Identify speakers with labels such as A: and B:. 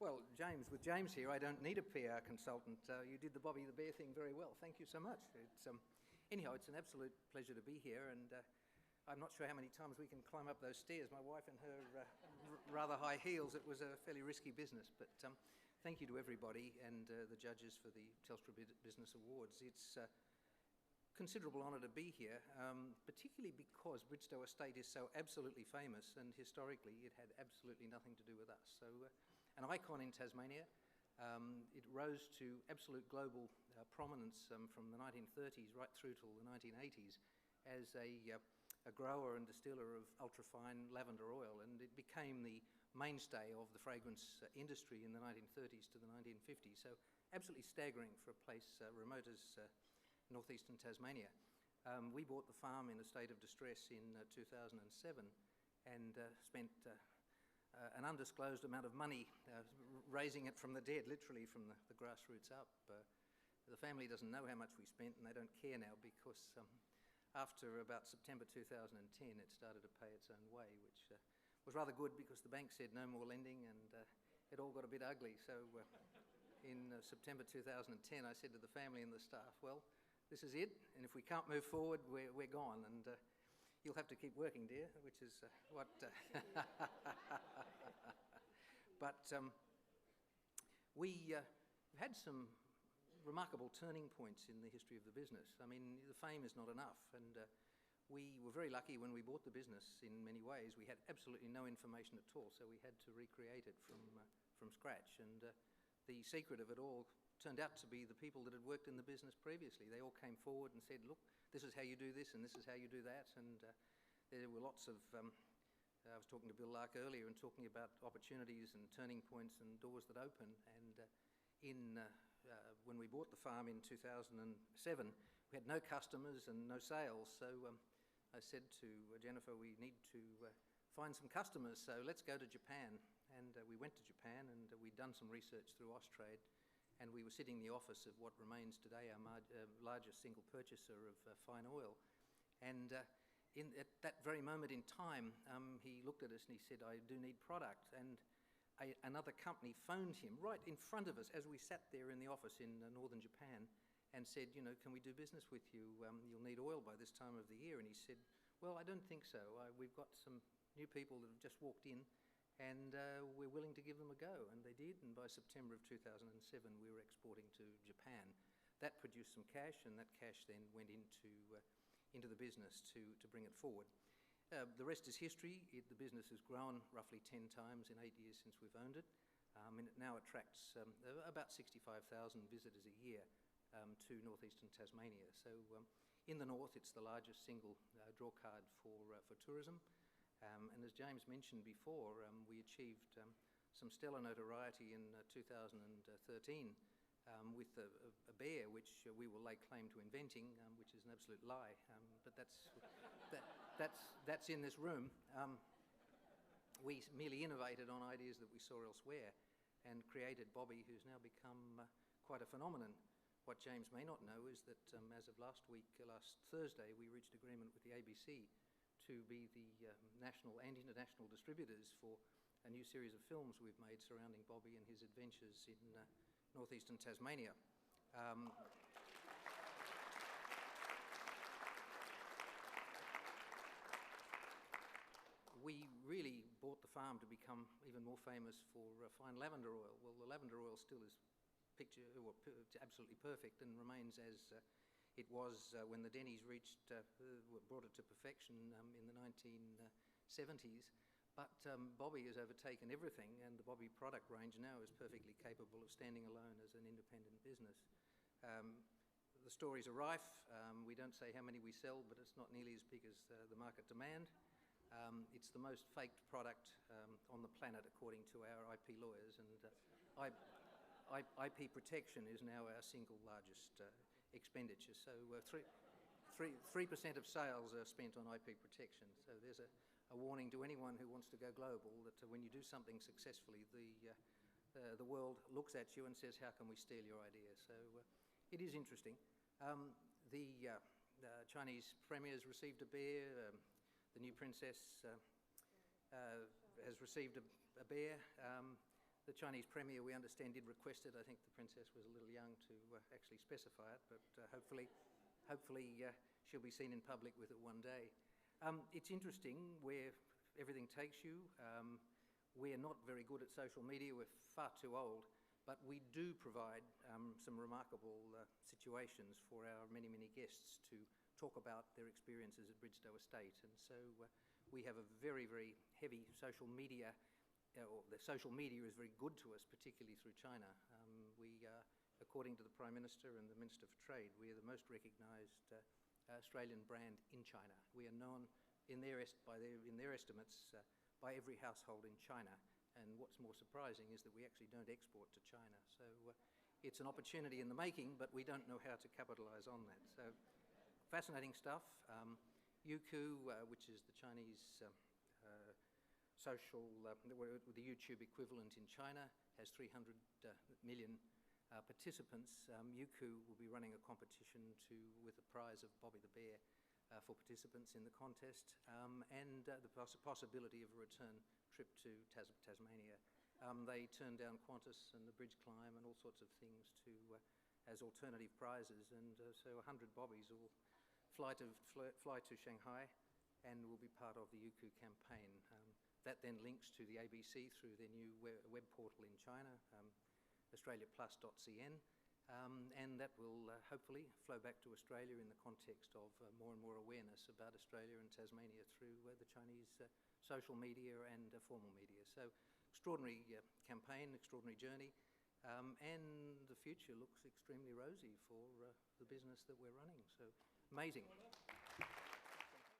A: Well, James, with James here, I don't need a PR consultant. You did the Bobby the Bear thing very well. Thank you so much. Anyhow, it's an absolute pleasure to be here, and I'm not sure how many times we can climb up those stairs. My wife and her rather high heels, it was a fairly risky business, but thank you to everybody and the judges for the Telstra Business Awards. It's a considerable honour to be here, particularly because Bridestowe Estate is so absolutely famous, and historically it had absolutely nothing to do with us. So, an icon in Tasmania. It rose to absolute global prominence from the 1930s right through till the 1980s as a grower and distiller of ultrafine lavender oil, and it became the mainstay of the fragrance industry in the 1930s to the 1950s. So absolutely staggering for a place remote as northeastern Tasmania. We bought the farm in a state of distress in 2007 and spent an undisclosed amount of money raising it from the dead, literally from the grassroots up. The family doesn't know how much we spent, and they don't care now because after about September 2010 it started to pay its own way, which was rather good because the bank said no more lending, and it all got a bit ugly. So in September 2010 I said to the family and the staff, well, this is it, and if we can't move forward, we're gone, and you'll have to keep working, dear, which is what... But we had some remarkable turning points in the history of the business. I mean, the fame is not enough, and we were very lucky when we bought the business in many ways. We had absolutely no information at all, so we had to recreate it from scratch, and the secret of it all turned out to be the people that had worked in the business previously. They all came forward and said, look, this is how you do this and this is how you do that, and there were lots of... I was talking to Bill Lark earlier and talking about opportunities and turning points and doors that open, and when we bought the farm in 2007, we had no customers and no sales, so I said to Jennifer, we need to find some customers, so let's go to Japan. And we went to Japan, and we'd done some research through Austrade, and we were sitting in the office of what remains today our largest single purchaser of fine oil. And at that very moment in time, he looked at us and he said, I do need product. And another company phoned him right in front of us as we sat there in the office in northern Japan and said, you know, can we do business with you? You'll need oil by this time of the year. And he said, well, I don't think so. We've got some new people that have just walked in, and we're willing to give them a go. And they did, and by September of 2007 we were exporting to Japan. That produced some cash, and that cash then went into the business to bring it forward. The rest is history. The business has grown roughly 10 times in 8 years since we've owned it, and it now attracts about 65,000 visitors a year to northeastern Tasmania. So in the north it's the largest single drawcard for tourism. And as James mentioned before, we achieved some stellar notoriety in 2013 with a bear which we will lay claim to inventing, which is an absolute lie, but that's in this room. We merely innovated on ideas that we saw elsewhere and created Bobby, who's now become quite a phenomenon. What James may not know is that as of last Thursday, we reached agreement with the ABC to be the national and international distributors for a new series of films we've made surrounding Bobby and his adventures in northeastern Tasmania. We really bought the farm to become even more famous for fine lavender oil. Well, the lavender oil still is absolutely perfect and remains as it was when the Denny's brought it to perfection in the 1970s. But Bobby has overtaken everything, and the Bobby product range now is perfectly capable of standing alone as an independent business. The stories are rife. We don't say how many we sell, but it's not nearly as big as the market demand. It's the most faked product on the planet, according to our IP lawyers, and IP protection is now our single largest expenditure. So 3% of sales are spent on IP protection. So there's a warning to anyone who wants to go global that when you do something successfully, the world looks at you and says, how can we steal your idea? So it is interesting. The Chinese premier's received a bear. The new princess has received a bear. The Chinese Premier, we understand, did request it. I think the Princess was a little young to actually specify it, but hopefully she'll be seen in public with it one day. It's interesting where everything takes you. We're not very good at social media. We're far too old, but we do provide some remarkable situations for our many, many guests to talk about their experiences at Bridestowe Estate. And so we have a very, very heavy social media, or the social media is very good to us, particularly through China. According to the Prime Minister and the Minister for Trade, we are the most recognised Australian brand in China. We are known in their estimates by every household in China. And what's more surprising is that we actually don't export to China. So it's an opportunity in the making, but we don't know how to capitalise on that. So fascinating stuff. Youku, which is the Chinese the YouTube equivalent in China, has 300 million participants. Youku will be running a competition with a prize of Bobby the Bear for participants in the contest, and the possibility of a return trip to Tasmania. They turned down Qantas and the bridge climb and all sorts of things as alternative prizes, and so 100 Bobbies will fly to Shanghai and will be part of the Youku campaign. That then links to the ABC through their new web portal in China, australiaplus.cn, and that will hopefully flow back to Australia in the context of more and more awareness about Australia and Tasmania through the Chinese social media and formal media. So extraordinary campaign, extraordinary journey, and the future looks extremely rosy for the business that we're running. So amazing.